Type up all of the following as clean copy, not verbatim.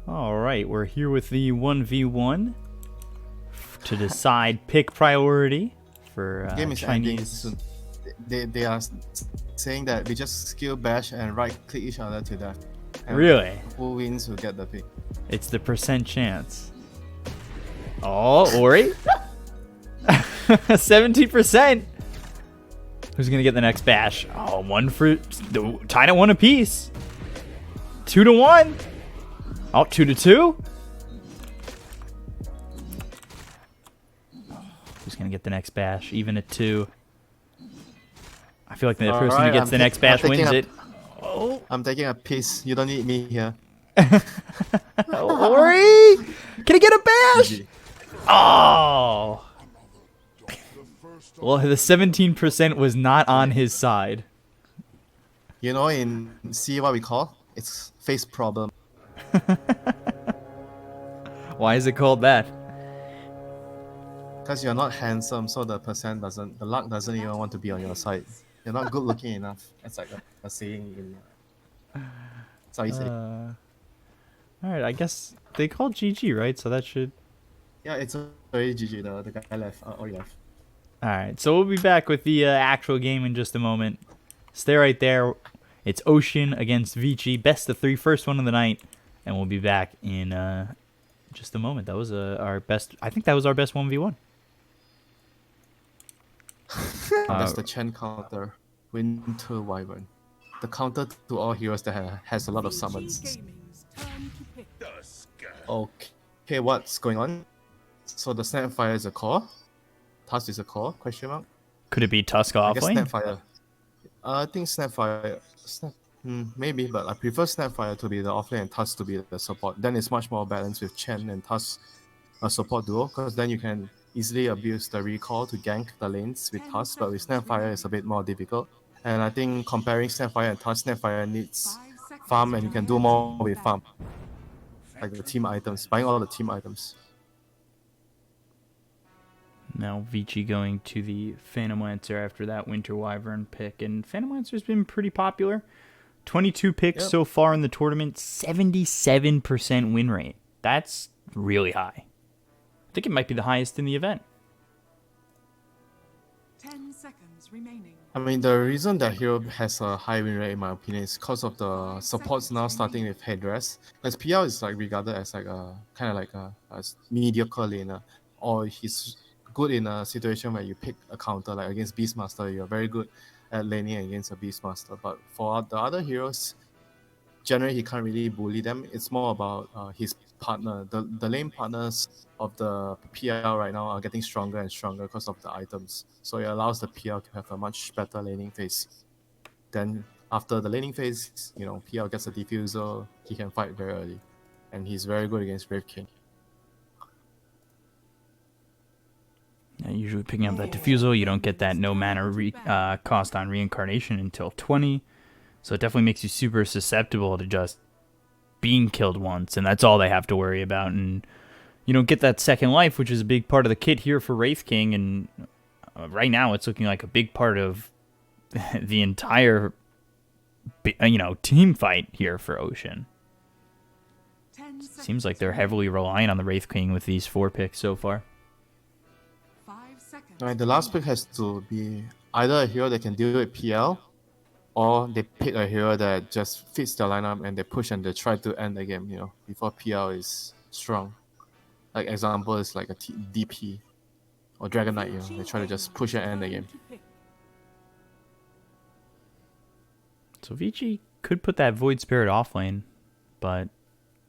Alright, we're here with the 1v1 to decide pick priority for Game is ending Chinese. soon. They are saying that we just skill bash and right click each other to death. And Really? who wins will get the pick. It's the percent chance. Oh, Ori? 70%. Who's gonna get the next bash? Oh, one for tied at one apiece. 2-1. Oh, 2-2. Who's gonna get the next bash? Even at 2. I feel like the person who gets the next bash wins it. Oh, I'm taking a piece. You don't need me here. Ori! Can he get a bash? GG. Oh. Well, the 17% was not on his side. You know, in C, what we call? It's face problem. Why is it called that? Because you're not handsome, so the luck doesn't even want to be on your side. You're not good looking enough. It's like a saying in. That's how you say. Alright, I guess they called GG, right? So that should... Yeah, it's very GG. The guy left. Or left. Alright, so we'll be back with the actual game in just a moment. Stay right there. It's Ocean against Vici. Best of 3, first one of the night. And we'll be back in just a moment. That was our best... I think that was our best 1v1. That's the Chen counter. Winter Wyvern. The counter to all heroes that has a lot of summons. Okay, what's going on? So the Snapfire is a core. Tusk is a core? Question mark. Could it be Tusk I guess offlane? Snapfire. I think Snapfire. Maybe, but I prefer Snapfire to be the offlane and Tusk to be the support. Then it's much more balanced with Chen and Tusk a support duo, because then you can easily abuse the recall to gank the lanes with Tusk, but with Snapfire it's a bit more difficult. And I think comparing Snapfire and Tusk, Snapfire needs farm and you can do more with farm. Like the team items, buying all the team items. Now Vici going to the Phantom Lancer after that Winter Wyvern pick. And Phantom Lancer's been pretty popular. 22 picks so far in the tournament, 77% win rate. That's really high. I think it might be the highest in the event. 10 seconds remaining. I mean, the reason that hero has a high win rate, in my opinion, is because of the supports now starting with headdress. Because PL is like regarded as like a kind of like a mediocre laner, or he's good in a situation where you pick a counter like against Beastmaster. You're very good at laning against a Beastmaster. But for the other heroes, generally he can't really bully them. It's more about his partner. The lane partners of the PL right now are getting stronger and stronger because of the items. So it allows the PL to have a much better laning phase. Then after the laning phase, you know, PL gets a diffuser, he can fight very early. And he's very good against Brave King. Yeah, usually picking up that Diffusal, you don't get that no mana cost on reincarnation until 20. So it definitely makes you super susceptible to just being killed once, and that's all they have to worry about. And you don't get that second life, which is a big part of the kit here for Wraith King, and right now it's looking like a big part of the entire team fight here for Ocean. Seems like they're heavily relying on the Wraith King with these 4 picks so far. 5 seconds. Right, the last pick has to be either a hero that can deal with PL, or they pick a hero that just fits the lineup and they push and they try to end the game, you know, before PL is strong. Like example is like a DP or Dragon Knight, you know, they try to just push and end the game. So Vici could put that Void Spirit off lane, but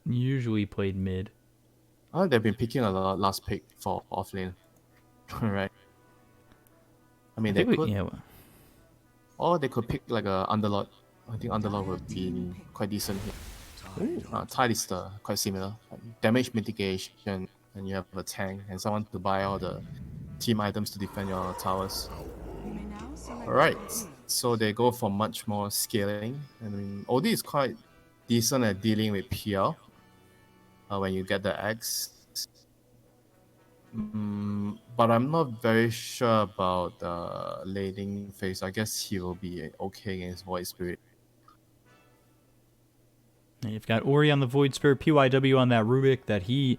usually played mid. Oh, they've been picking a lot last pick for offlane. Right. I mean, or they could pick like a Underlord. I think Underlord would be quite decent here. Tide is quite similar. Like damage mitigation, and you have a tank and someone to buy all the team items to defend your towers. Alright, so they go for much more scaling. I mean, OD is quite decent at dealing with PL when you get the X. But I'm not very sure about the laning phase. I guess he will be okay against Void Spirit. And you've got Ori on the Void Spirit, PYW on that Rubik that he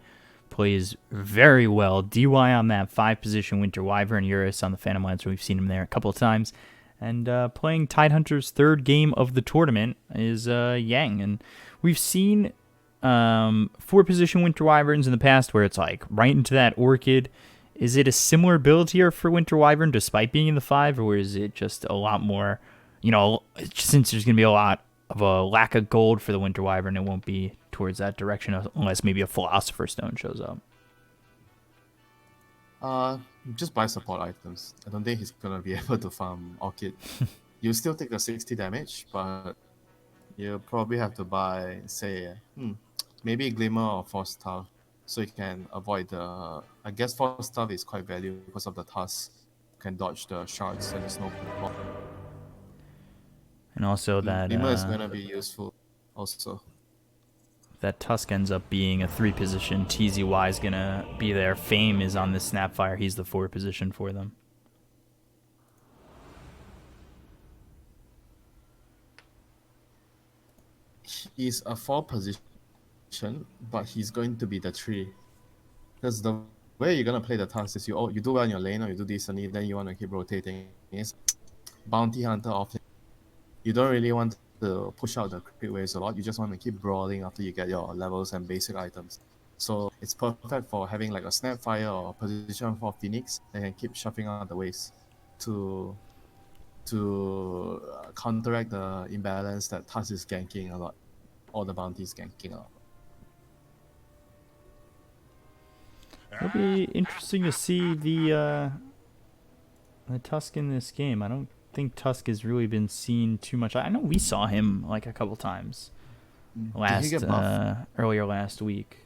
plays very well. DY on that 5-position Winter Wyvern, Eurus on the Phantom Lancer. We've seen him there a couple of times. And playing Tidehunter's third game of the tournament is Yang. And we've seen 4-position Winter Wyverns in the past where it's like right into that Orchid. Is it a similar build here for Winter Wyvern despite being in the 5, or is it just a lot more, since there's going to be a lot of a lack of gold for the Winter Wyvern, it won't be towards that direction unless maybe a Philosopher's Stone shows up? Just buy support items. I don't think he's gonna be able to farm Orchid. You still take the 60 damage, but you probably have to buy, say, maybe Glimmer or Force Staff, so you can avoid the. I guess Force Staff is quite valuable because of the tusk. You can dodge the shards and the snow ball. And also that Glimmer is gonna be useful, also. That Tusk ends up being a 3-position. TZY is going to be there. Fame is on the Snapfire. He's the 4-position for them. He's a 4-position, but he's going to be the 3. Because the way you're going to play the task is you do well in your lane or you do decently, then you want to keep rotating. It's Bounty Hunter often. You don't really want to push out the crit waves a lot. You just want to keep brawling after you get your levels and basic items. So it's perfect for having like a Snapfire or position for Phoenix that can keep shuffling out the waves to counteract the imbalance that Tusk is ganking a lot, or the Bounty is ganking a lot. It'll be interesting to see the Tusk in this game. I don't think Tusk has really been seen too much. I know we saw him like a couple times earlier last week.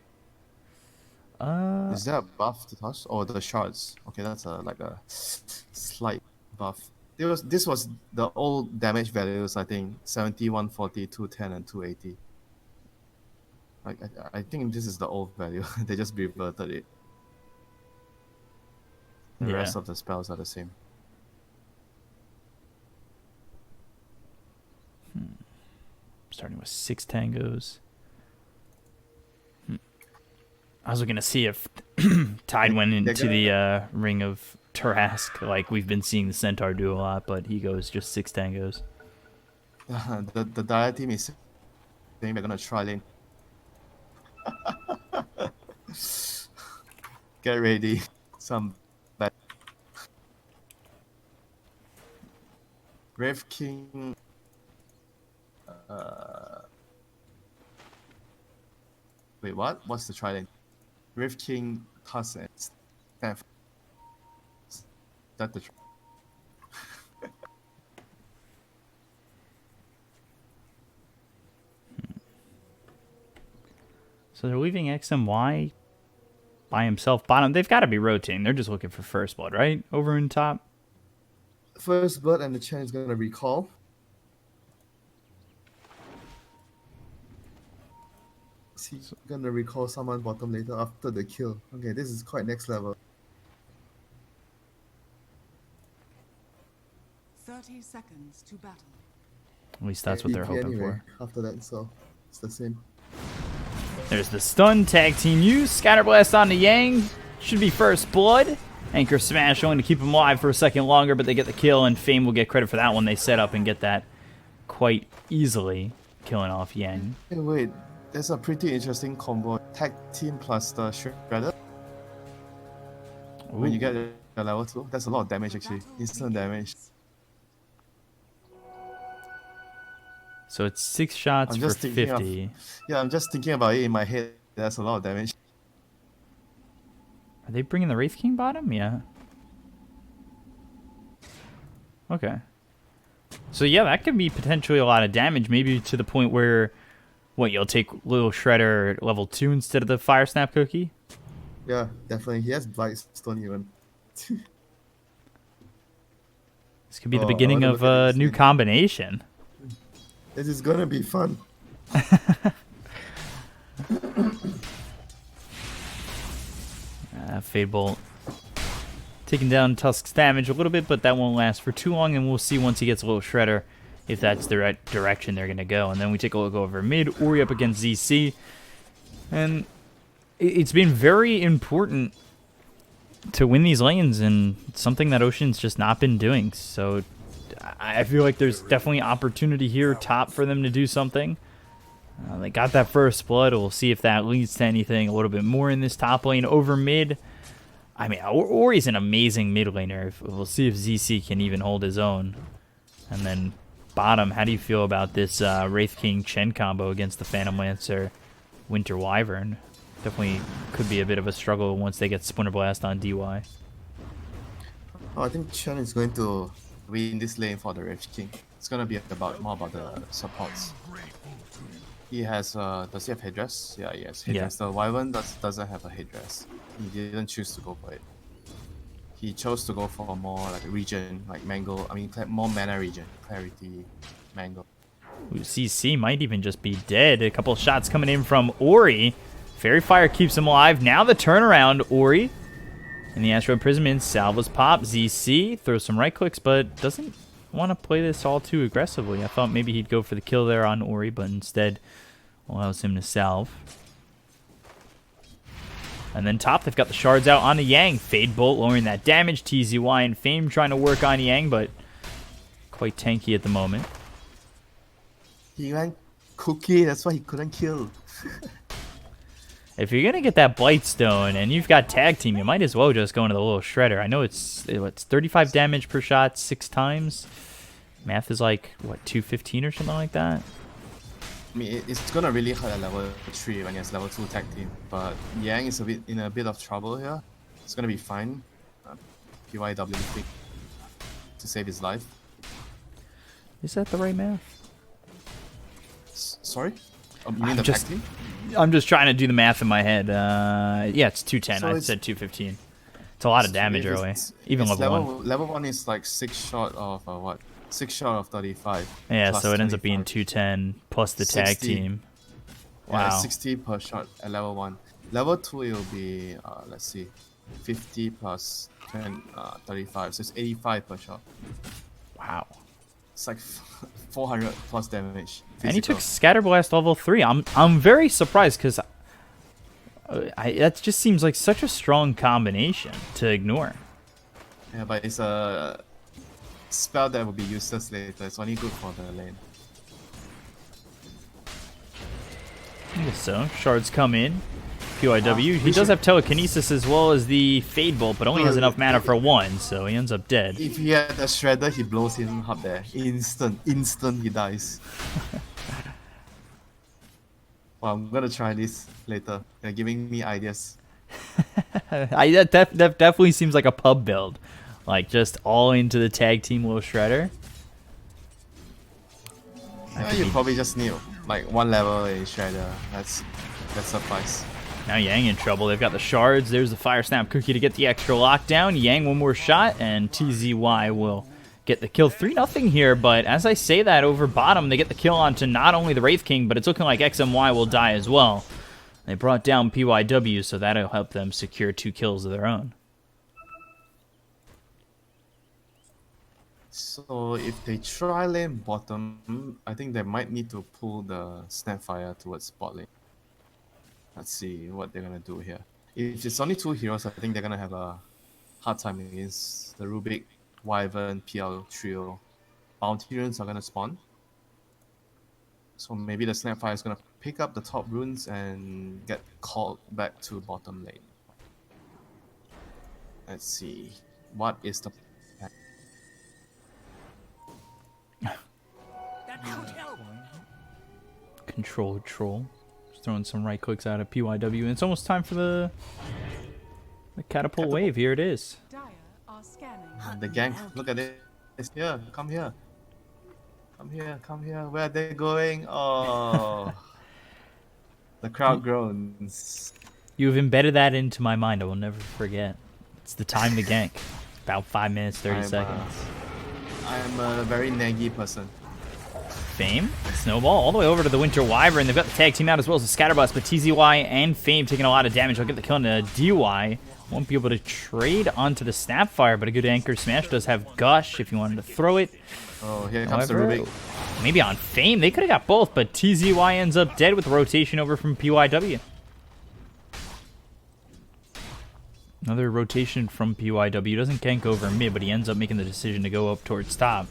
Is there a buff to Tusk or the shards? Okay, that's like a slight buff. This was the old damage values, I think 70, 140, 210, and 280. I think this is the old value. They just reverted it. The rest of the spells are the same. Starting with 6 tangos. I was looking to see if Tide went into the ring of Tarask, like we've been seeing the Centaur do a lot, but he goes just 6 tangos. The Dire team is saying they're gonna try lane. Get ready. Some bad. Brave King. Wait, what? What's the try lane? Brave King, Tusk, and Snap. That's the try. So they're leaving XMY by himself bottom. They've got to be rotating. They're just looking for first blood, right? Over in top. First blood, and the Chen is gonna recall. He's gonna recall someone bottom later after the kill. Okay, this is quite next level. 30 seconds to battle. At least that's what they're hoping anyway, for. after that, so it's the same. There's the stun. Tag team use. Scatterblast onto Yang. Should be first blood. Anchor smash only to keep him alive for a second longer, but they get the kill, and Fame will get credit for that one. They set up and get that quite easily, killing off Yang. Hey, wait. There's a pretty interesting combo. Tag team plus the Shredder. When you get the level 2, that's a lot of damage actually. Instant damage. So it's 6 shots for 50. Yeah, I'm just thinking about it in my head. That's a lot of damage. Are they bringing the Wraith King bottom? Yeah. Okay. So yeah, that could be potentially a lot of damage. Maybe to the point where, what, you'll take Little Shredder level 2 instead of the Fire Snap Cookie? Yeah, definitely. He has Blightstone even. This could be the beginning of a new combination. This is gonna be fun. Fade Bolt taking down Tusk's damage a little bit, but that won't last for too long, and we'll see once he gets a Little Shredder if that's the right direction they're going to go. And then we take a look over mid, Ori up against ZC. And it's been very important to win these lanes, and something that Ocean's just not been doing. So I feel like there's definitely opportunity here top for them to do something. They got that first blood. We'll see if that leads to anything a little bit more in this top lane. Over mid, I mean, Ori's an amazing mid laner. We'll see if ZC can even hold his own. And then bottom, how do you feel about this Wraith King Chen combo against the Phantom Lancer Winter Wyvern? Definitely could be a bit of a struggle once they get Splinter Blast on DY. Oh, I think Chen is going to win this lane for the Wraith King. It's gonna be more about the supports. He has does he have headdress? Yeah, he has headdress. Yeah. The Wyvern doesn't have a headdress. He didn't choose to go for it. He chose to go for more like regen, like Mango. I mean, more mana regen, clarity, Mango. Ooh, CC might even just be dead. A couple of shots coming in from Ori. Fairy Fire keeps him alive. Now the turnaround, Ori. In the Astral Imprisonment, Salvas pop. ZC throws some right clicks, but doesn't want to play this all too aggressively. I thought maybe he'd go for the kill there on Ori, but instead allows him to salve. And then top, they've got the shards out on the Yang. Fade Bolt lowering that damage. TZY and Fame trying to work on Yang, but quite tanky at the moment. He went cookie, that's why he couldn't kill. If you're going to get that Blightstone and you've got tag team, you might as well just go into the little shredder. I know it's 35 damage per shot 6 times. Math is like, what, 215 or something like that? I mean, it's gonna really hurt at level 3 when he has level 2 tag team. But Yang is in a bit of trouble here. It's gonna be fine. PYW quick to save his life. Is that the right math? Sorry? Oh, you mean the tag team? I'm just trying to do the math in my head. Yeah, it's 210. So I said 215. It's a lot of damage early. Even level 1. Level 1 is like 6 short of what? 6 short of 35. Yeah, so it ends up 25. being 210 plus the tag 60. team. Yeah, Wow. 60 per shot at level 1. Level 2 it will be, let's see, 50 plus 10, 35. So it's 85 per shot. Wow. It's like 400 plus damage. And he physical. took Scatterblast level 3. I'm very surprised because that just seems like such a strong combination to ignore. Yeah, but it's a spell that will be useless later. It's only good for the lane. I guess so. Shards come in. PYW. He does have Telekinesis as well as the Fade Bolt, but only has enough mana for 1, so he ends up dead. If he had a shredder, he blows him up there. Instant he dies. Well, I'm gonna try this later. They're giving me ideas. That definitely seems like a pub build. Like, just all into the tag team little shredder. Yeah, you probably just need like 1 level in shredder. That's suffice. Now Yang in trouble. They've got the shards. There's the Fire Snap Cookie to get the extra lockdown. Yang one more shot, and TZY will get the kill. 3-0 here, but as I say that, over bottom, they get the kill onto not only the Wraith King, but it's looking like XMY will die as well. They brought down PYW, so that'll help them secure 2 kills of their own. So if they try lane bottom, I think they might need to pull the Snapfire towards bot lane. Let's see what they're gonna do here. If it's only 2 heroes, I think they're gonna have a hard time against the Rubik, Wyvern, PL trio. Bounty runes are gonna spawn. So maybe the Snapfire is gonna pick up the top runes and get called back to bottom lane. Let's see. What is the Control troll. Just throwing some right clicks out of PYW, and it's almost time for the catapult wave. Here it is. Dire are scanning. the gang? Look at it. It's here. Come here. Come here. Come here. Where are they going? Oh. The crowd groans. You've embedded that into my mind. I will never forget. It's the time to gank. About 5 minutes, 30 seconds. I'm a very naggy person. Fame, Snowball, all the way over to the Winter Wyvern. They've got the tag team out as well as the Scatterblast, but TZY and Fame taking a lot of damage. They'll get the kill on the DY. Won't be able to trade onto the Snapfire, but a good anchor smash does have Gush if you wanted to throw it. Oh, here comes the However, Rubik. maybe on Fame. They could have got both, but TZY ends up dead with rotation over from PYW. Another rotation from PYW. Doesn't gank over mid, but he ends up making the decision to go up towards top.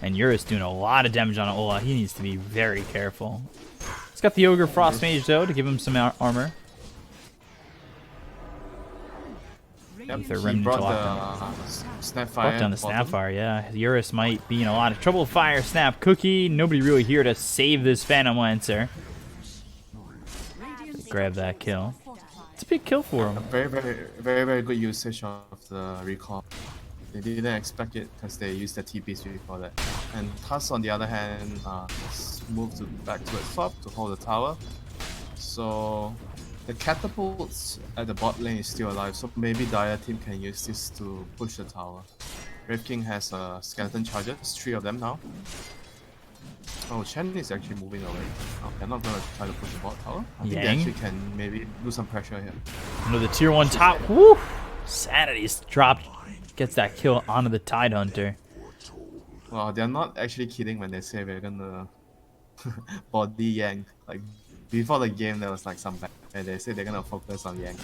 And Eurus doing a lot of damage on Ola. He needs to be very careful. He's got the Ogre Frost Mage, though, to give him some armor. Yep, Their he Remnant brought lockdown. the Snapfire. Brought down the Snapfire, yeah. Eurus might be in a lot of trouble. Fire, Snap, Cookie. Nobody really here to save this Phantom Lancer. Grab that kill. It's a big kill for him. Very good usage of the recall. They didn't expect it because they used the TPs before that. And Tuss, on the other hand, moved back to the top to hold the tower. So the catapults at the bot lane is still alive, so maybe Dire team can use this to push the tower. Brave King has skeleton charges, 3 of them now. Oh, Chen is actually moving away. Oh, they're not gonna try to push the bot tower. I think they Yang. actually can maybe do some pressure here. Into the tier 1 top. Woo! Sanity's dropped. Gets that kill onto the Tidehunter. Well, they're not actually kidding when they say we're gonna body Yang. Like, before the game, there was like some back, and they say they're gonna focus on Yang.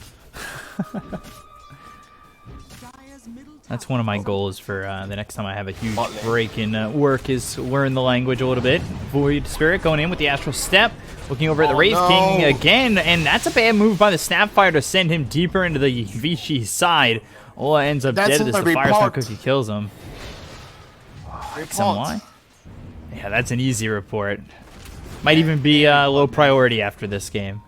That's one of my goals for the next time I have a huge break in work is learn the language a little bit. Void Spirit going in with the Astral Step. Looking over at the Wraith King again, and that's a bad move by the Snapfire to send him deeper into the Vici side. Ola ends up dead as the Firestorm Cookie kills him. XMY? Yeah, that's an easy report. Might even be low priority after this game.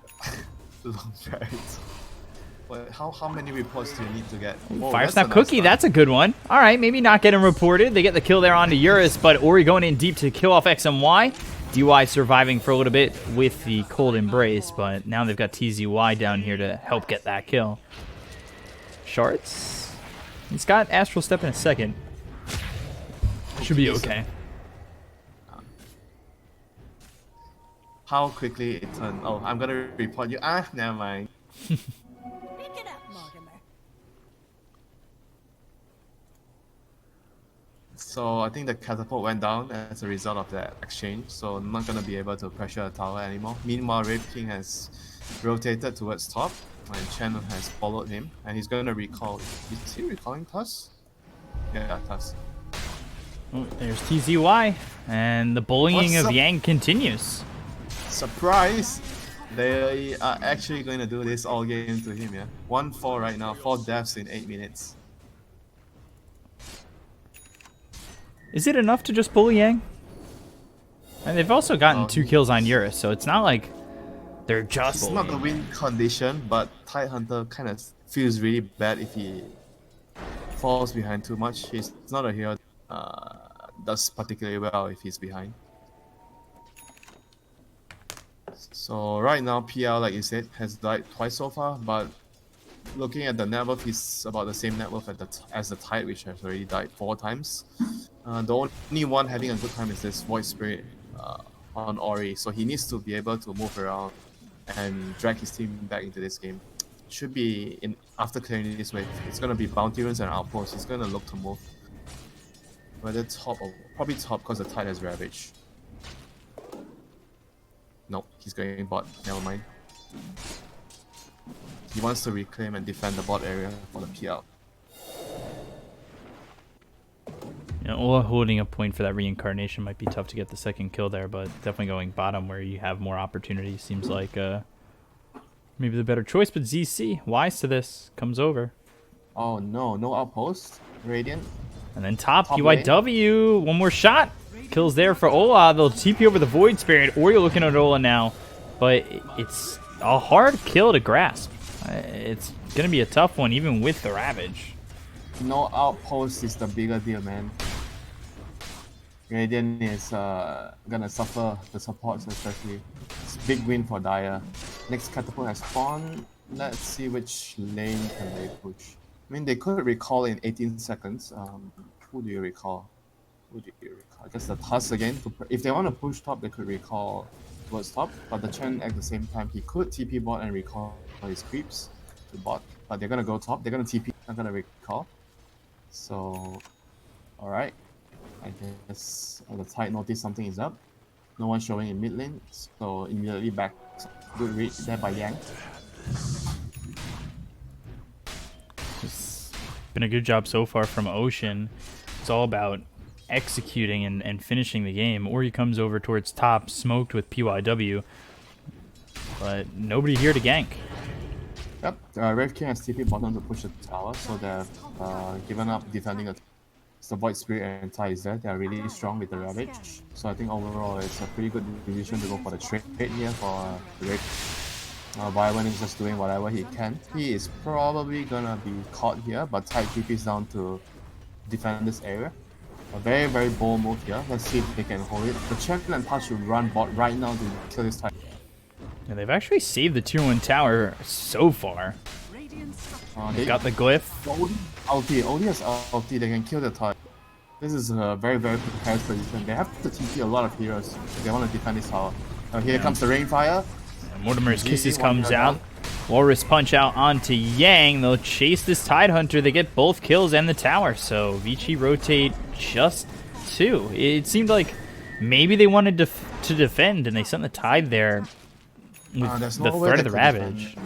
Wait, how many reports do you need to get? Whoa, Fire that's Snap a nice Cookie, start. that's a good one. All right, maybe not getting reported. They get the kill there onto Eurus, but Ori going in deep to kill off XMY. DY surviving for a little bit with the Cold Embrace, but now they've got TZY down here to help get that kill. Shards? He's got Astral Step in a second. Should be okay. How quickly it turned. Oh, I'm gonna report you. Ah, never mind. Pick it up, Mortimer. So I think the catapult went down as a result of that exchange, so I'm not gonna be able to pressure the tower anymore. Meanwhile, Wraith King has rotated towards top, and Chen has followed him, and he's gonna recall. Is he recalling Tuss? Yeah, Tuss. Oh, there's TZY, and the bullying What's of up? Yang continues. Surprise! They are actually going to do this all game to him, yeah? 1-4 right now, 4 deaths in 8 minutes. Is it enough to just bully Yang? And they've also gotten 2 kills on Eurus, so it's not like they're just It's not the bullying. win condition, but Tidehunter kind of feels really bad if he falls behind too much. He's not a hero does particularly well if he's behind. So right now, PL, like you said, has died twice so far, but looking at the net worth, he's about the same net worth as the Tide, which has already died 4 times. The only one having a good time is this Void Spirit on Ori, so he needs to be able to move around and drag his team back into this game. Should be in after clearing this wave. It's gonna be Bounty Runes and Outposts. He's gonna look to move. Whether top or probably top because the Tide has Ravage. Nope, he's going bot. Never mind. He wants to reclaim and defend the bot area for the PL. You know, Ola holding a point for that reincarnation might be tough to get the second kill there, but definitely going bottom where you have more opportunity seems like maybe the better choice. But ZC, wise to this, comes over. Oh no, no outpost. Radiant. And then top lane. UIW, one more shot. Kills there for Ola. They'll TP over the Void Spirit. Ori looking at Ola now, but it's a hard kill to grasp. It's gonna be a tough one even with the Ravage. No outpost is the bigger deal, man. Radiant is gonna suffer the supports especially. It's a big win for Dire. Next catapult has spawned. Let's see which lane can they push. I mean, they could recall in 18 seconds. Who do you recall? Who do you recall? I guess the Tuss again. If they want to push top, they could recall towards top. But the Chen at the same time, he could TP bot and recall his creeps to bot. But they're gonna go top. They're gonna TP, not gonna recall. So, alright. I guess the Tide noticed something is up. No one showing in mid lane, so immediately back. Good read there by Yang. It's been a good job so far from Ocean. It's all about executing and finishing the game. Ori comes over towards top, smoked with PYW, but nobody here to gank. Yep, Red King has TP bottom to push the tower, so they've given up defending it. The Void Spirit and Tai is there. They are really strong with the Ravage. So I think overall it's a pretty good decision to go for the trade here for Red. Byron is just doing whatever he can. He is probably gonna be caught here, but Tai TP's down to defend this area. A very, very bold move here. Let's see if they can hold it. The champion and Touch should run bot right now to kill this Tai. Yeah, they've actually saved the tier 1 tower so far. They got the glyph. Ulti has ulti, they can kill the Tai. This is a very, very prepared position. They have to TP a lot of heroes if they want to defend this tower. Here comes the Rainfire. Mortimer's Kisses comes out. Walrus Punch out onto Yang. They'll chase this Tidehunter. They get both kills and the tower. So Vici rotate just 2. It seemed like maybe they wanted to defend and they sent the Tide there with the threat of the Ravage.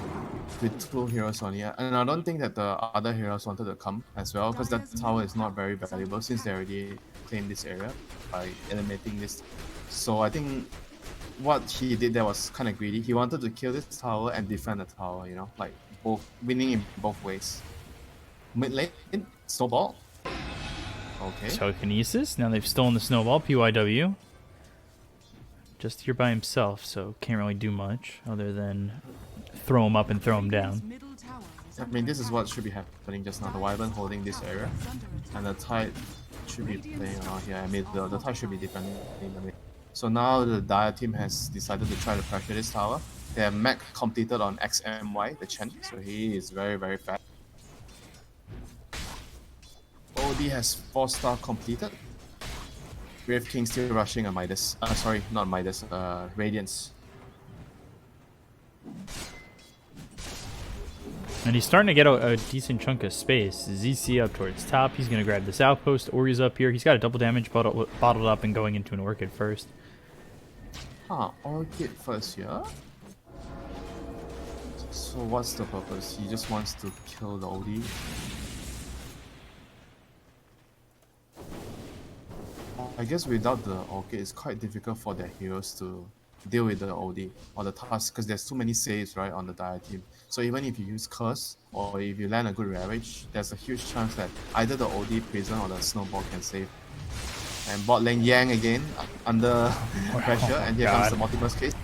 With 2 heroes on here, and I don't think that the other heroes wanted to come as well, because that tower is not very valuable since they already claimed this area by eliminating this. So I think what he did there was kind of greedy. He wanted to kill this tower and defend the tower, you know, like both winning in both ways. Mid lane, snowball. Okay. Telekinesis. Now they've stolen the snowball. PYW. Just here by himself, so can't really do much other than throw him up and throw him down. I mean, this is what should be happening just now. The Wyvern holding this area, and the Tide should be playing around here. I mean, the Tide should be defending the mid. So now the Dire team has decided to try to pressure this tower. They have mech completed on XMY, the Chen, so he is very, very fast. OD has 4-star completed. Brave King still rushing a Midas. Sorry, not Midas, Radiance. And he's starting to get a decent chunk of space. ZC up towards top. He's going to grab this outpost. Ori's up here. He's got a double damage bottled up and going into an Orchid first. Orchid first, yeah? So what's the purpose? He just wants to kill the OD? I guess without the Orchid, it's quite difficult for their heroes to deal with the OD or the task, because there's too many saves right on the Dire team. So even if you use Curse or if you land a good Ravage, there's a huge chance that either the OD Prison or the Snowball can save. And bot lane Yang again under pressure, and here comes the Mortimer's case.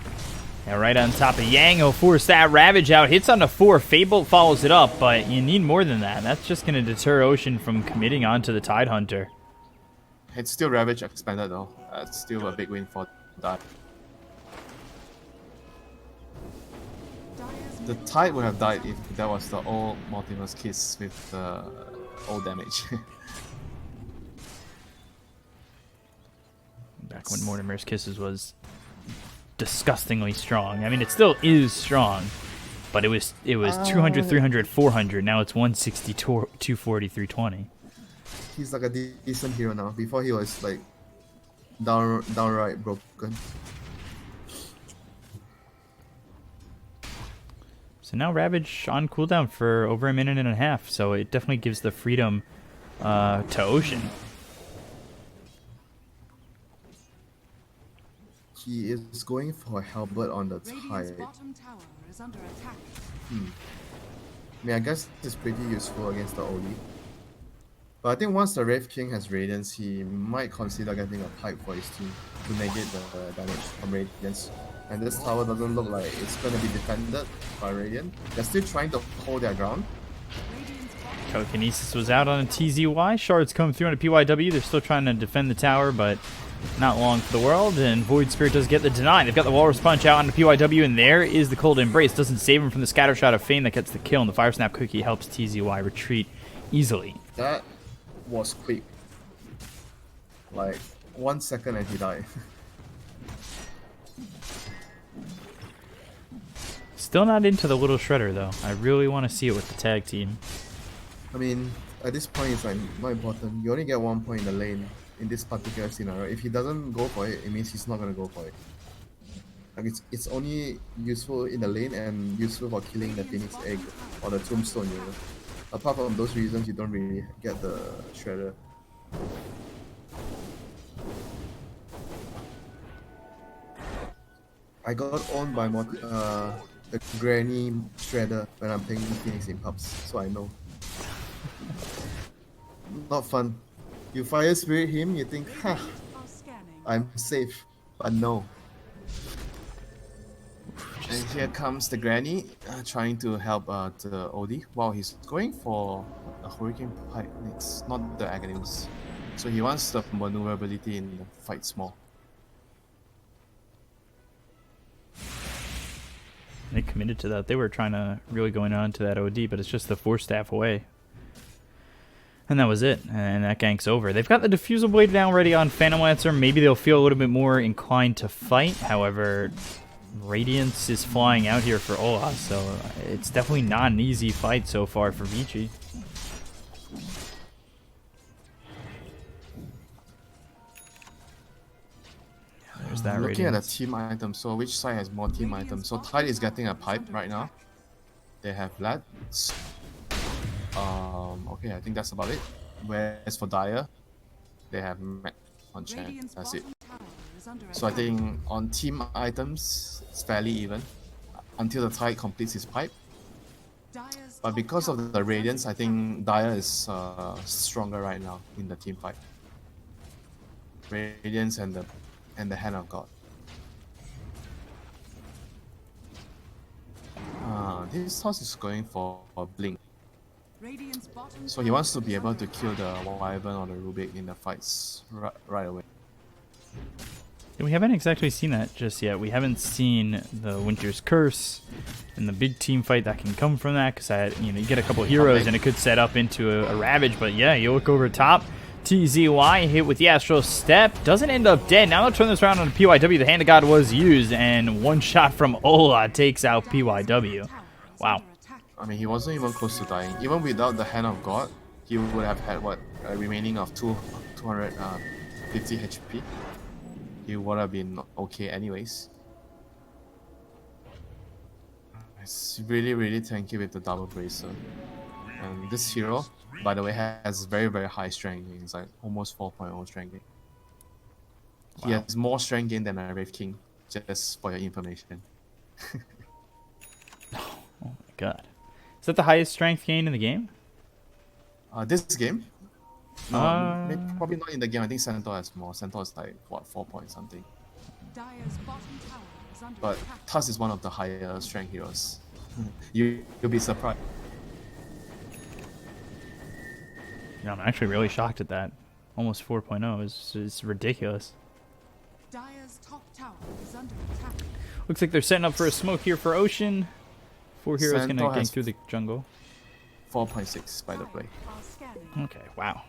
Yeah, right on top of Yang. He'll force that Ravage out. Hits on the 4. Fable follows it up, but you need more than that. That's just going to deter Ocean from committing onto the Tidehunter. It's still Ravage expanded though. That's still a big win for that. The Tide would have died if that was the old Mortimer's Kiss with the old damage. Back when Mortimer's Kisses was disgustingly strong. I mean, it still is strong, but it was 200, 300, 400. Now it's 160, 240, 320. He's like a decent hero now. Before he was like downright broken. So now Ravage on cooldown for over a minute and a half, so it definitely gives the freedom to Ocean. He is going for Halberd on the Tide. I mean, I guess it's pretty useful against the OD. But I think once the Wraith King has Radiance, he might consider getting a pipe for his team to negate the damage from Radiance. And this tower doesn't look like it's going to be defended by Radiant. They're still trying to hold their ground. Telekinesis was out on a TZY. Shards come through on a PYW. They're still trying to defend the tower, but not long for the world. And Void Spirit does get the deny. They've got the Walrus Punch out on the PYW, and there is the Cold Embrace. Doesn't save him from the Scatter Shot of Fame that gets the kill, and the Fire Snap Cookie helps TZY retreat easily. That was quick. Like 1 second and he died. Still not into the Little Shredder, though. I really want to see it with the tag team. I mean, at this point, it's like not important. You only get 1 point in the lane. in this particular scenario. If he doesn't go for it, it means he's not gonna go for it. Like it's only useful in the lane and useful for killing the Phoenix Egg or the Tombstone, you know. Apart from those reasons, you don't really get the Shredder. I got owned by the Granny Shredder when I'm playing Phoenix in pubs, so I know. Not fun. You fire spirit him, you think, ha, Are scanning. I'm safe, but no. And here comes the Granny trying to help the Odie. Wow, he's going for a Hurricane Pipe next, not the Aghanim's. So he wants the maneuverability in the fights more. They committed to that. They were trying to really going on to that OD, but it's just the 4-staff away. And that was it. And that gank's over. They've got the Diffusal Blade down ready on Phantom Lancer. Maybe they'll feel a little bit more inclined to fight. However, Radiance is flying out here for Ola, so it's definitely not an easy fight so far for Vici. There's that Looking at the Radiance. team items, so which side has more team items? So Tide is getting a pipe right now. They have Vlad. Okay, I think that's about it. Whereas for Dire, they have Mac on Chan. Radiant's That's it. bottom tower is under So I attack. think on team items, it's fairly even until the Tide completes his pipe. Dire's But top because tower of the is Radiance, I under think Dire is stronger right now in the team fight. Radiance and the Hand of God. This toss is going for a blink. Radiant's bottom So he tower wants to be is able under to kill the Wyvern or the Rubik in the fights right away. We haven't exactly seen that just yet. We haven't seen the Winter's Curse and the big team fight that can come from that, because you get a couple heroes and it could set up into a Ravage. But yeah, you look over top, TZY hit with the Astral Step, doesn't end up dead. Now they'll turn this around on PYW. The Hand of God was used, and one shot from Ola takes out PYW. Wow. I mean, he wasn't even close to dying. Even without the Hand of God, he would have had what, a remaining of 250 HP. He would have been okay anyways. It's really, really tanky with the double bracer. And this hero, by the way, has very, very high strength gain. It's like almost 4.0 strength gain. He has more strength gain than a Wraith King, just for your information. Oh my god. Is that the highest strength gain in the game? This game? No, Uh, probably not in the game. I think Centaur has more. Centaur is like, what, 4 point something. Dire's bottom tower is under But attack. Tusk is one of the higher strength heroes. You'll be surprised. Yeah, I'm actually really shocked at that. Almost 4.0 is ridiculous. Dire's top tower is under attack. Looks like they're setting up for a smoke here for Ocean. 4 heroes gonna Centaur gank has- through the jungle. 4.6 by the way. Are scanning. Okay, wow.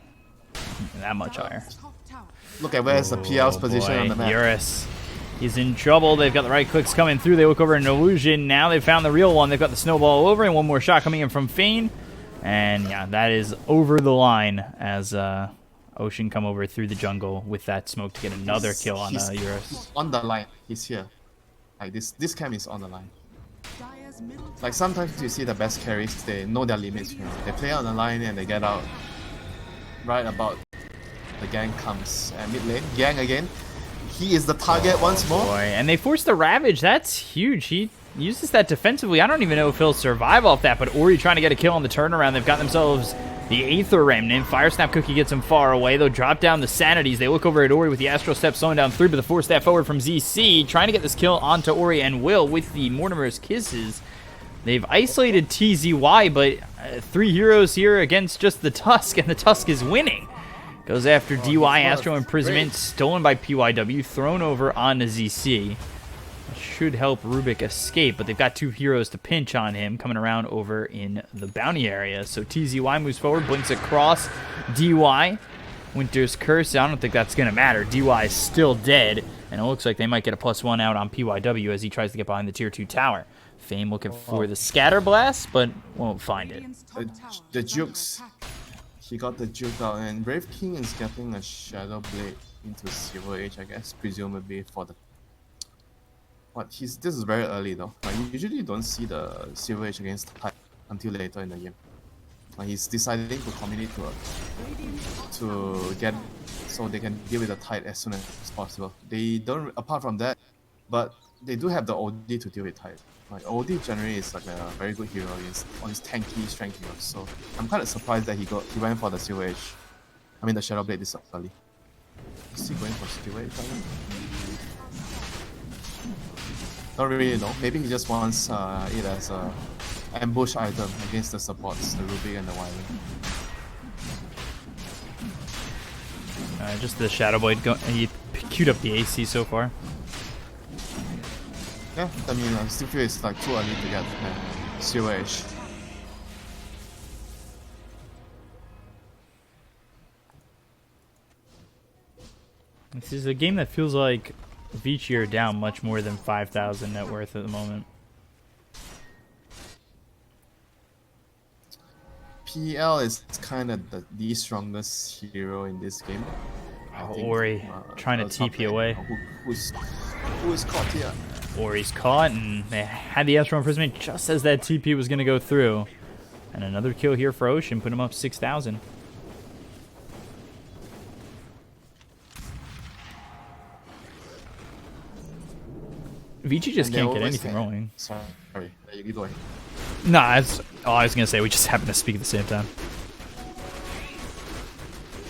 That much higher. Dire's top tower Look at where's the PL's position on the map. Eurus is in trouble. They've got the right clicks coming through. They look over an illusion. Now they've found the real one. They've got the snowball over, and one more shot coming in from Fane. And yeah, that is over the line as Ocean come over through the jungle with that smoke to get another kill on He's Eurus. on the line. He's here. Like this cam is on the line. Dire's middle tower Like sometimes you see the best carries, they know their limits. You know? They play on the line and they get out right about the gang comes. And mid lane, gang again. He is the target once more. Boy, and they forced the Ravage. That's huge. He uses that defensively. I don't even know if he'll survive off that, but Ori trying to get a kill on the turnaround. They've got themselves the Aether Remnant. Fire Snap Cookie gets him far away. They'll drop down the Sanities. They look over at Ori with the Astral Step slowing down 3, but the 4-step forward from ZC. Trying to get this kill onto Ori and Will with the Mortimer's Kisses. They've isolated TZY, but 3 heroes here against just the Tusk, and the Tusk is winning. Goes after DY, Astral Imprisonment, stolen by PYW, thrown over onto ZC. Should help Rubik escape, but they've got 2 heroes to pinch on him coming around over in the bounty area. So TZY moves forward, blinks across DY. Winter's Curse, I don't think that's going to matter. DY is still dead, and it looks like they might get a +1 out on PYW as he tries to get behind the tier 2 tower. Fame looking for the Scatter Blast, but won't find it. Radiant's top tower The is under Jukes, attack. he got the juke out, and Brave King is getting a Shadow Blade into Silver Age, I guess, presumably for the. What this is very early though. Like usually you don't see the Silver Age against Tide until later in the game. He's deciding to commit to get so they can deal with the Tide as soon as possible. They don't, apart from that, but they do have the OD to deal with Tide. Like OD generally is like a very good hero against on his tanky strength heroes. So I'm kind of surprised that he went for the Silver Age. I mean the Shadow Blade this early. Is he going for Silver Age? Don't really know. Maybe he just wants it as a ambush item against the supports, the Rubik and the Wyvern. Just the Shadow Blade. He queued up the AC so far. Yeah, I mean, I still feel it's like too early to get Silver Age. This is a game that feels like Vici are down much more than 5,000 net worth at the moment. PL is kind of the strongest hero in this game. Ori trying to TP away. Who is caught here? Ori's caught, and they had the Astral Imprisonment just as that TP was going to go through. And another kill here for Ocean, put him up 6,000. Vici just can't get anything rolling. Sorry, you go ahead. Nah, that's all I was going to say. We just happen to speak at the same time.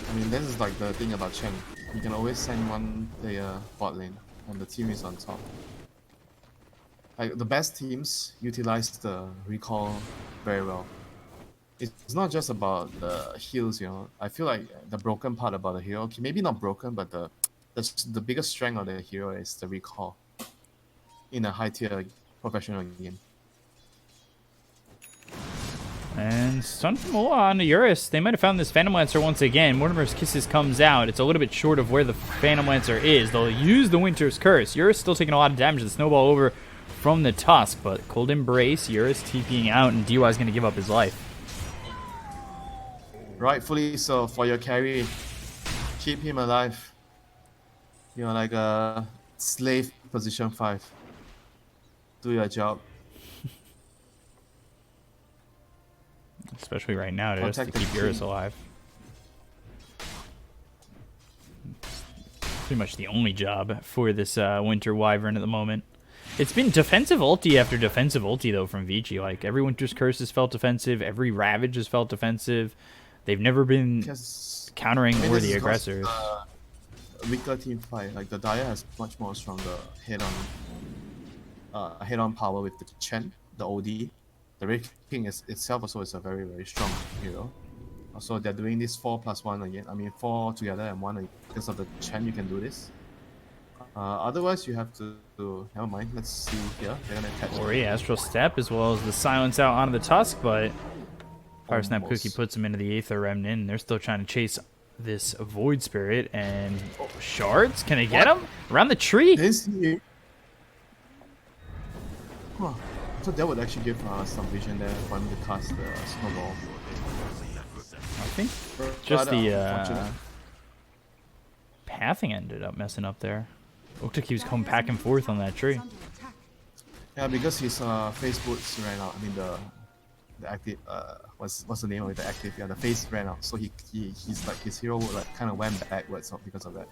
I mean, this is like the thing about Chen. You can always send one player bot lane, and the team is on top. Like, the best teams utilize the recall very well. It's not just about the heals, you know. I feel like the broken part about the hero, okay, maybe not broken, but the biggest strength of the hero is the recall in a high-tier professional game. And stun from Ola onto Eurus. They might have found this Phantom Lancer once again. Mortimer's Kisses comes out. It's a little bit short of where the Phantom Lancer is. They'll use the Winter's Curse. Eurus still taking a lot of damage. The snowball over from the Tusk, but Cold Embrace, Eurus TPing out, and DY is going to give up his life. Rightfully so, for your carry. Keep him alive. You're like a slave position 5. Do your job. Especially right now, just to keep Eurus alive. Pretty much the only job for this Winter Wyvern at the moment. It's been defensive ulti after defensive ulti, though, from Vici. Like, every Winter's Curse has felt defensive. Every Ravage has felt defensive. They've never been countering or the aggressors. Weaker team fight. Like, the Dire has much more stronger head-on power with the Chen, the OD. The Red King itself also is a very, very strong hero. Also, they're doing this 4+1 again. I mean, 4 together and 1 because of the Chen, you can do this. Otherwise, you have to never mind. Let's see here. They're gonna catch Ori Astral Step as well as the Silence out onto the Tusk, but Fire Snap Cookie puts him into the Aether Remnant, and they're still trying to chase this Void Spirit. And Shards, can they get him? Around the tree? Huh. So that would actually give some vision there for him to cast the snowball. I think just the pathing ended up messing up there. Looked like he was coming back and forth on that tree. Yeah, because his face boots ran out. I mean the active what's the name of it? The active, yeah, the face ran out. So he's like his hero would like kind of went backwards because of that.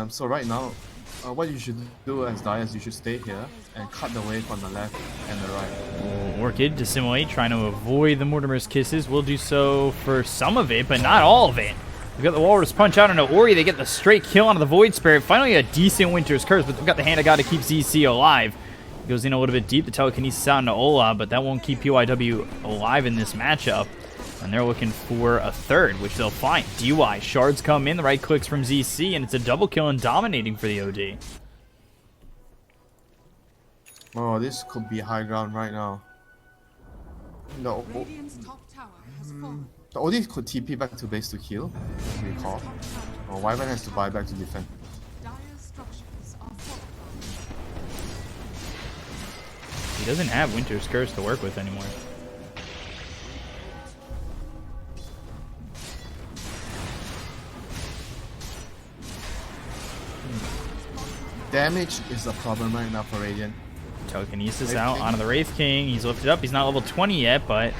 So right now, what you should do as Dire is you should stay here and cut the wave on the left and the right. Orchid, Dissimulate, trying to avoid the Mortimer's Kisses. Will do so for some of it, but not all of it. We've got the Walrus Punch out on Ori. They get the straight kill onto the Void Spirit. Finally a decent Winter's Curse, but they've got the Hand of God to keep ZC alive. He goes in a little bit deep, the Telekinesis out into Ola, but that won't keep PYW alive in this matchup. And they're looking for a third, which they'll find. DY, Shards come in, the right clicks from ZC, and it's a double kill and dominating for the OD. Oh, this could be high ground right now. No. Radiant's top tower has fallen. The OD could TP back to base to heal, recall. Or Wyvern has to buy back to defend. Dire structures are fortified. He doesn't have Winter's Curse to work with anymore. damage is a problem right now for Radiant. Telekinesis Wraith out King. onto the Wraith King. He's lifted up. He's not level 20 yet, but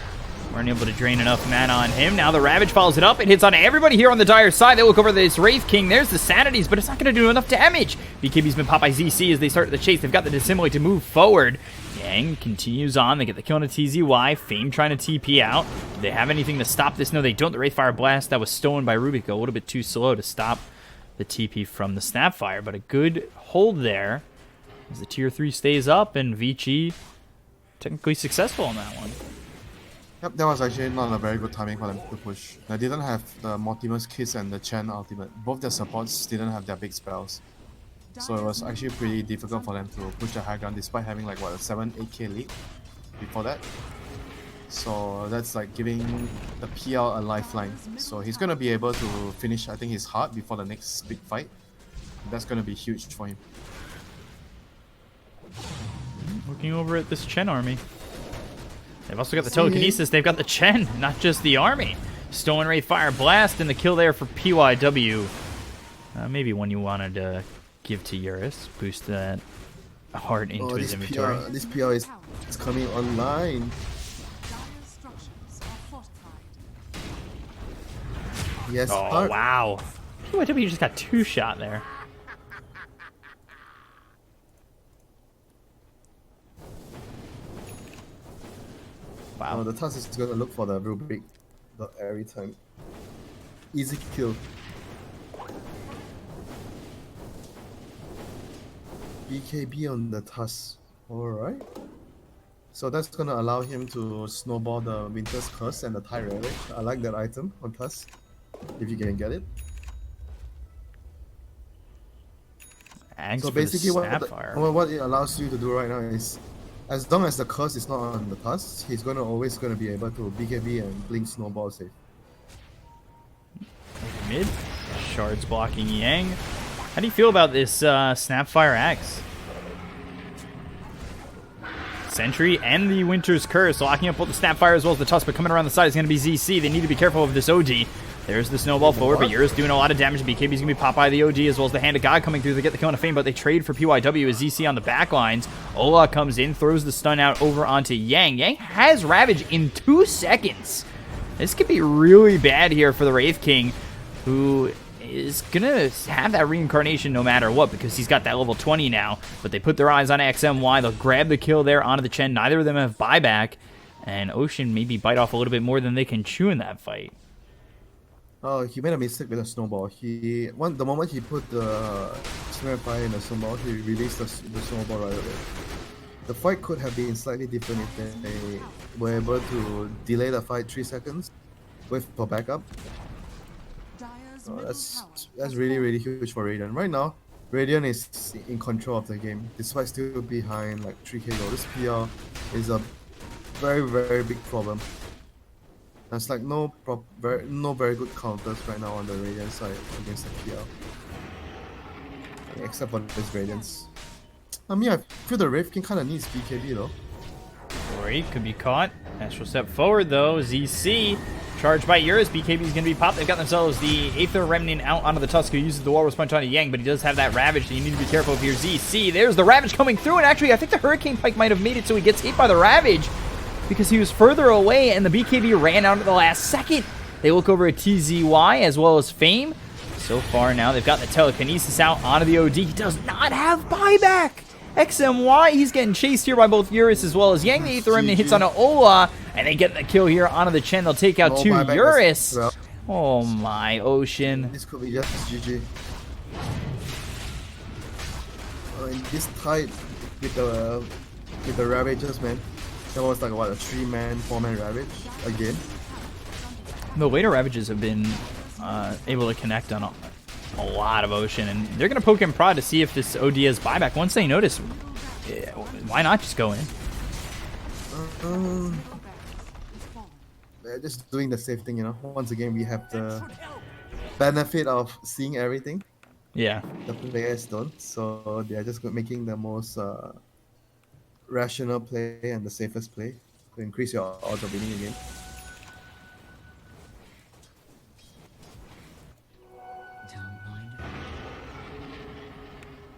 weren't able to drain enough mana on him. Now the Ravage follows it up. It hits on everybody here on the Dire side. They look over this Wraith King. There's the Sanities, but it's not going to do enough damage. BKB's been popped by ZC as they start the chase. They've got the Dissimulate to move forward. Yang continues on. They get the kill on a TZY. Fame trying to TP out. Do they have anything to stop this? No, they don't. The Wraithfire Blast that was stolen by Rubik, a little bit too slow to stop the TP from the Snapfire, but a good hold there as the tier 3 stays up and Vici technically successful on that one. Yep, that was actually not a very good timing for them to push. They didn't have the Mortimer's Kiss and the Chen ultimate. Both their supports didn't have their big spells. So it was actually pretty difficult for them to push the high ground despite having like what, a 7-8k lead before that. So that's like giving the PL a lifeline. So he's gonna be able to finish, I think, his heart before the next big fight. That's gonna be huge for him. Looking over at this Chen army. They've also got the Telekinesis. They've got the Chen, not just the army. Stolen Wraith Fire Blast and the kill there for PYW. Maybe one you wanted to give to Eurus. Boost that heart into his inventory. This PL is coming online. Dire structures are fortified. Yes, Oh, heart. wow. PYW just got 2-shot there. Wow. The task is gonna look for the Rubik every time. Easy kill. BKB on the task. Alright. So that's gonna allow him to snowball the Winter's Curse and the Tide Ravage. I like that item on task. If you can get it. Ags So for the basically Snapfire. what it allows you to do right now is, as long as the curse is not on the task, he's always gonna be able to BKB and blink snowball safe. Mid. Shards blocking Yang. How do you feel about this Snapfire Axe? Sentry and the Winter's Curse locking up both the Snapfire as well as the Tusk, but coming around the side is going to be ZC. They need to be careful of this OG. There's the snowball forward, but Eurus doing a lot of damage. BKB's going to be popped by the OG as well as the Hand of God coming through. They get the kill on a Fame, but they trade for PYW as ZC on the back lines. Ola comes in, throws the stun out over onto Yang. Yang has Ravage in 2 seconds. This could be really bad here for the Wraith King, who is gonna have that reincarnation no matter what because he's got that level 20 now. But they put their eyes on XMY. They'll grab the kill there onto the Chen. Neither of them have buyback, and Ocean maybe bite off a little bit more than they can chew in that fight. Oh, he made a mistake with the snowball. The moment he put the Snapfire in the snowball, he released the snowball right away. The fight could have been slightly different if they were able to delay the fight 3 seconds for backup. Dire's Oh, middle that's tower really huge for Radiant. Right now, Radiant is in control of the game, despite still behind like 3k gold. This PR is a very big problem. There's like no very good counters right now on the Radiant side against the PR. Except for this Radiance. I mean, I feel the Wraith King kind of needs BKB though. Ori could be caught. Astral step forward though. ZC charged by Eurus. BKB is going to be popped. They've got themselves the Aether Remnant out onto the Tusk, who uses the Walrus Punch onto Yang, but he does have that Ravage, so you need to be careful of your ZC. There's the Ravage coming through, and actually I think the Hurricane Pike might have made it so he gets hit by the Ravage because he was further away and the BKB ran out at the last second. They look over at TZY as well as Fame. So far now they've got the Telekinesis out onto the OD. He does not have buyback. XMY, he's getting chased here by both Eurus as well as Yang. The Aether Remnant hits onto Ola, and they get the kill here onto the Chen. They'll take out 2 Eurus. Oh my, Ocean. This could be just GG. In this fight with the Ravages, man, that was like what, a 3-man, 4-man Ravage again. The later Ravages have been able to connect on a lot of Ocean, and they're going to poke and prod to see if this OD has buyback. Once they notice, why not just go in? They're just doing the safe thing, you know. Once again, we have the benefit of seeing everything. Yeah. The players don't, so they're just making the most rational play and the safest play to increase your odds of winning again.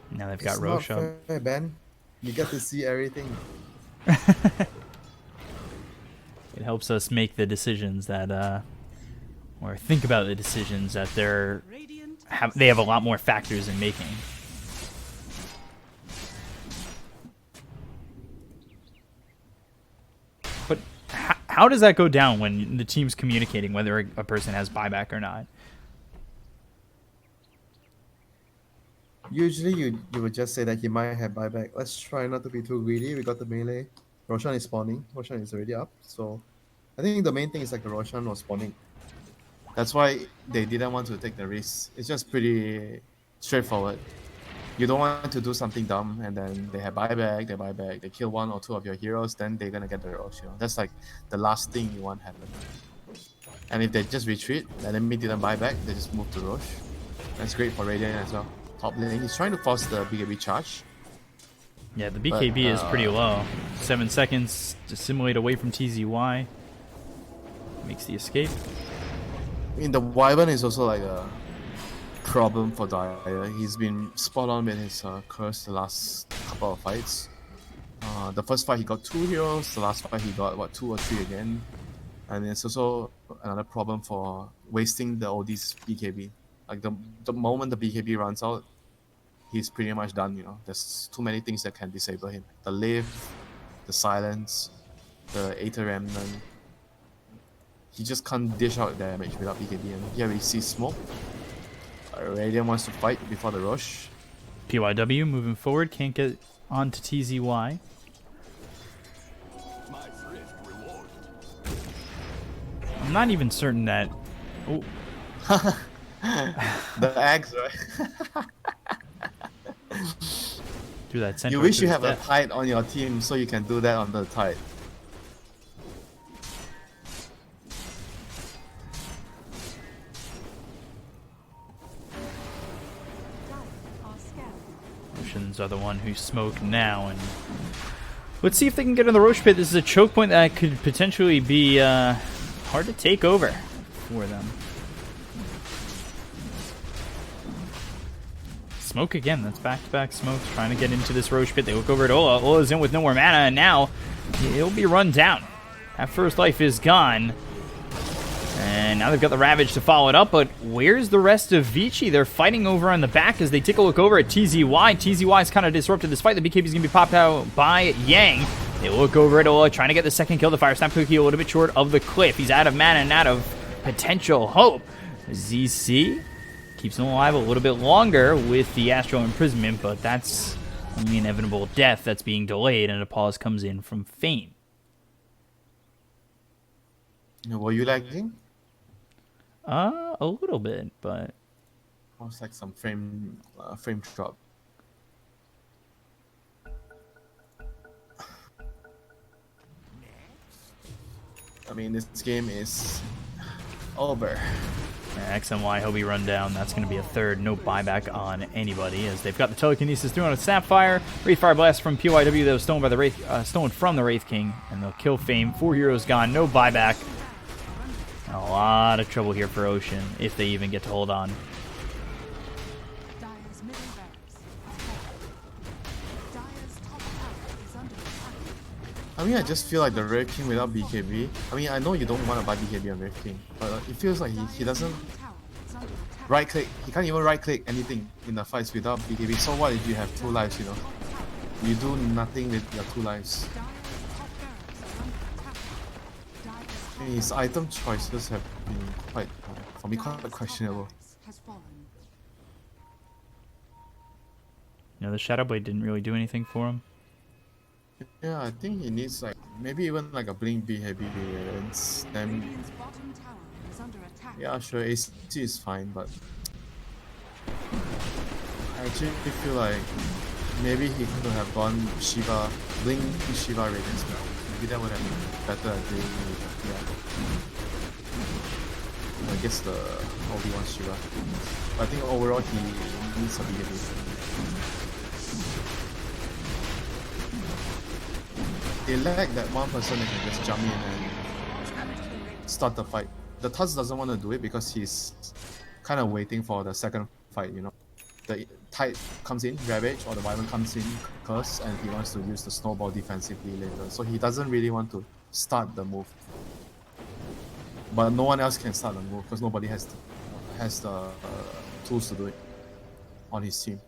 Now They've got It's not Roche up. fair, Ben. You get to see everything. It helps us make the decisions that, or think about the decisions that Radiant they have a lot more factors in making. But how does that go down when the team's communicating whether a person has buyback or not? Usually you would just say that he might have buyback. Let's try not to be too greedy. We got the melee. Roshan is spawning. Roshan is already up. So I think the main thing is like the Roshan was spawning. That's why they didn't want to take the risk. It's just pretty straightforward. You don't want to do something dumb and then they have buyback, they kill one or two of your heroes, then they're gonna get the Rosh. That's like the last thing you want happen. And if they just retreat, and enemy didn't buy back, they just move to Rosh. That's great for Radiant as well. Top lane, he's trying to force the BKB charge. Yeah, the BKB is pretty low. 7 seconds to simulate away from TZY. Makes the escape. I mean, the Wyvern is also like a problem for Dyer. He's been spot on with his curse the last couple of fights. The first fight he got 2 heroes, the last fight he got, what, 2 or 3 again. And it's also another problem for wasting the OD's BKB. Like the moment the BKB runs out, he's pretty much done, There's too many things that can disable him. The lift, the silence, the Aether Remnant. He just can't dish out damage without BKB. And here we see smoke. Radiant wants to fight before the rush. PYW moving forward, can't get onto TZY. I'm not even certain that... Oh. The axe, right? Do that center You wish to you his have a death. tide on your team so you can do that on the tide. Oceans are the one who smoke now, and let's see if they can get in the Roche pit. This is a choke point that could potentially be hard to take over for them. Smoke again. That's back-to-back smokes trying to get into this Roche pit. They look over at Ola. Ola's in with no more mana, and now he'll be run down. That first life is gone. And now they've got the Ravage to follow it up, but where's the rest of Vici? They're fighting over on the back as they take a look over at TZY. TZY's kind of disrupted this fight. The BKB's going to be popped out by Yang. They look over at Ola, trying to get the second kill. The Fire Snap Cookie a little bit short of the cliff. He's out of mana and out of potential hope. ZC keeps him alive a little bit longer with the Astral Imprisonment, but that's only inevitable death that's being delayed, and a pause comes in from Fane. Were you lagging? A little bit, but... Almost like some frame drop. I mean, this game is over. X and Y, he'll be run down. That's going to be a third. No buyback on anybody, as they've got the telekinesis through on a Sapphire. Wraith Fire Blast from PYW that was stolen by the Wraith, stolen from the Wraith King, and they'll kill Fame. 4 heroes gone. No buyback. A lot of trouble here for Ocean if they even get to hold on. Dire's middle barracks has fallen. Dire's top tower is under attack. I mean, I just feel like the Wraith King without BKB. I mean, I know you don't want to buy BKB on Wraith King, but it feels like he doesn't Tower is under attack. right click. He can't even right click anything in the fights without BKB. So what if you have 2 lives? You do nothing with your 2 lives. Dire's top barracks is under attack. Dire's I mean, his item choices have been quite, for me, quite top questionable. barracks has fallen. The Shadow Blade didn't really do anything for him. Yeah, I think he needs like maybe even like a blink BKB variance. Then Radiant's bottom tower is under attack. yeah, sure, AC is fine, but I actually feel like maybe he could have gone Shiva, blink Shiva Radiance now. Maybe that would have been better at doing I guess the Obi-Wan Shiva. But I think overall he needs a BKB. They lack that one person that can just jump in and start the fight. The Tusk doesn't want to do it because he's kind of waiting for the second fight, the Tide comes in, Ravage, or the Wyvern comes in, Curse, and he wants to use the Snowball defensively later. So he doesn't really want to start the move. But no one else can start the move because nobody has the tools to do it on his team.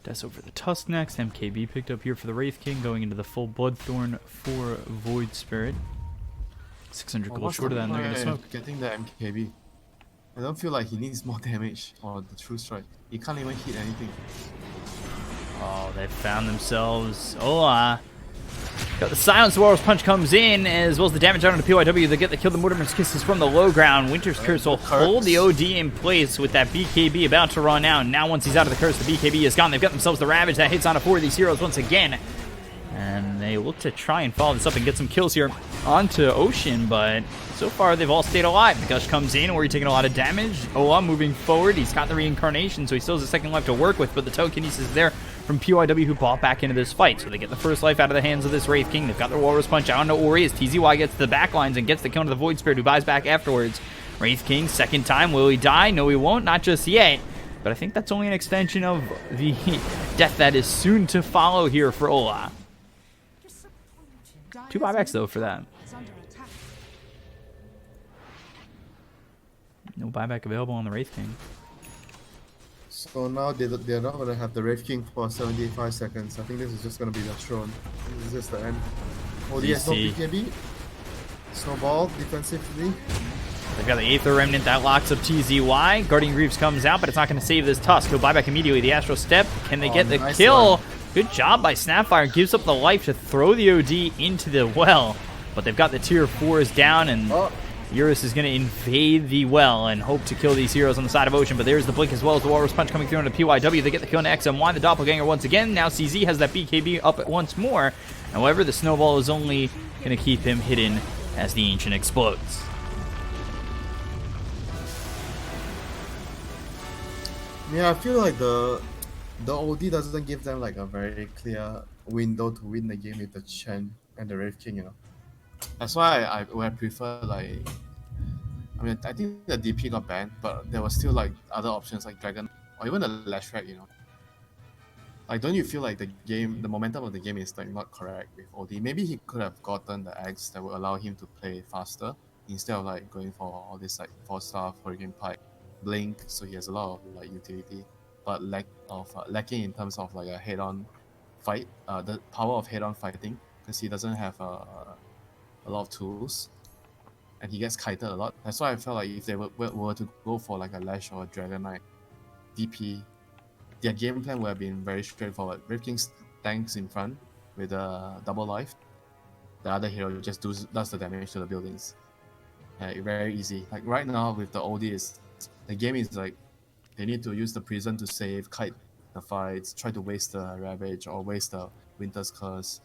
Death over the Tusk next. MKB picked up here for the Wraith King, going into the full Bloodthorn for Void Spirit. 600 gold What's short of the that, and they're going to point smoke. getting the MKB. I don't feel like he needs more damage or the True Strike. He can't even hit anything. Oh, they found themselves. Got the Silence Warrior's Punch comes in, as well as the damage out on the PYW. They get the kill. The Mortimer's Kisses from the low ground. Winter's Curse will hold the OD in place with that BKB about to run out. Now once he's out of the curse, the BKB is gone. They've got themselves the Ravage that hits on a 4 of these heroes once again. And they look to try and follow this up and get some kills here onto Ocean, but so far they've all stayed alive. The Gush comes in, where he's taking a lot of damage. Ola moving forward. He's got the Reincarnation, so he still has a second life to work with, but the Telekinesis is there from PYW, who bought back into this fight. So they get the first life out of the hands of this Wraith King. They've got their Walrus Punch out onto Ori as TZY gets to the back lines and gets the kill to the Void Spirit, who buys back afterwards. Wraith King, second time. Will he die? No, he won't. Not just yet. But I think that's only an extension of the death that is soon to follow here for Ola. 2 buybacks, though, for that. Is under attack. No buyback available on the Wraith King. So now they're not gonna have the Wraith King for 75 seconds. I think this is just gonna be the throne. This is just the end. Oh, yes, no Vici. BKB. Snowball defensively. They've got the Aether Remnant that locks up TZY. Guardian Greaves comes out, but it's not going to save this Tusk. He'll buy back immediately. The Astral Step. Can they get the nice kill? one. Good job by Snapfire. Gives up the life to throw the OD into the well. But they've got the tier 4s down, and Eurus is going to invade the well and hope to kill these heroes on the side of Ocean. But there's the Blink as well as the Walrus Punch coming through on the PYW. They get the kill on XMY. The Doppelganger once again. Now CZ has that BKB up once more. However, the Snowball is only going to keep him hidden as the Ancient explodes. Yeah, I feel like the OD doesn't give them like a very clear window to win the game with the Chen and the Wraith King, you know. That's why I would prefer like, I mean, I think the DP got banned, but there was still like other options like Dragon or even the Lashrak, you know. Like, don't you feel like the momentum of the game is like not correct with OD? Maybe he could have gotten the Axe that would allow him to play faster instead of like going for all this like 4-star Hurricane Pike, Blink, so he has a lot of like utility, but lacking in terms of like a head-on fight, the power of head-on fighting, because he doesn't have a lot of tools, and he gets kited a lot. That's why I felt like if they were to go for like a Lash or a Dragon Knight DP, their game plan would have been very straightforward. Wraith King tanks in front with a double life. The other hero just does the damage to the buildings. Very easy. Like right now with the OD, the game is like they need to use the prison to save, kite the fights, try to waste the Ravage or waste the Winter's Curse,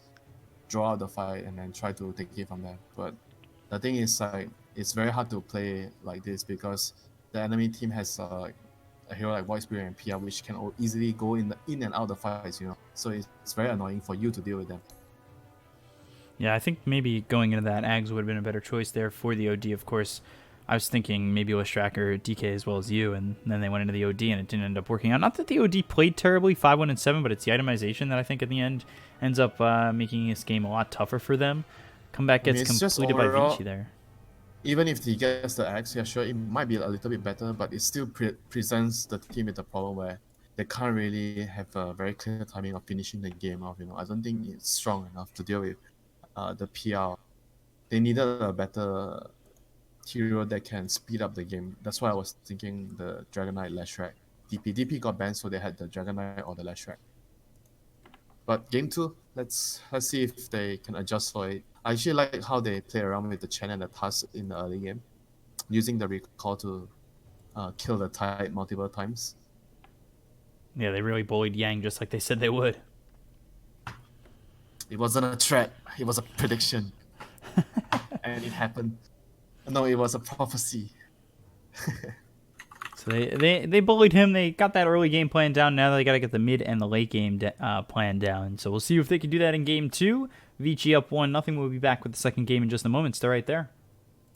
draw out the fight, and then try to take it from there. But the thing is, like, it's very hard to play like this because the enemy team has a hero like Void Spirit and PR, which can easily go in and out of the fights, you know. So it's very annoying for you to deal with them. Yeah, I think maybe going into that, Ags would have been a better choice there for the OD. Of course, I was thinking maybe Listrak or DK as well as you, and then they went into the OD and it didn't end up working out. Not that the OD played terribly, 5-1 and 7, but it's the itemization that I think in the end ends up making this game a lot tougher for them. Comeback gets completed by Vici there. Even if he gets the Axe, yeah, sure, it might be a little bit better, but it still presents the team with a problem where they can't really have a very clear timing of finishing the game off. You know, I don't think it's strong enough to deal with the PR. They needed a better hero that can speed up the game. That's why I was thinking the Dragon Knight Lashrak. DP got banned, so they had the Dragon Knight or the Lashrak. But game 2, let's see if they can adjust for it. I actually like how they play around with the Chen and the Tusk in the early game, using the recall to kill the Tide multiple times. Yeah, they really bullied Yang just like they said they would. It wasn't a threat, it was a prediction. And it happened. No, it was a prophecy. So they bullied him. They got that early game plan down. Now they got to get the mid and the late game plan down. So we'll see if they can do that in game 2. Vici up 1-0. We'll be back with the second game in just a moment. Stay right there.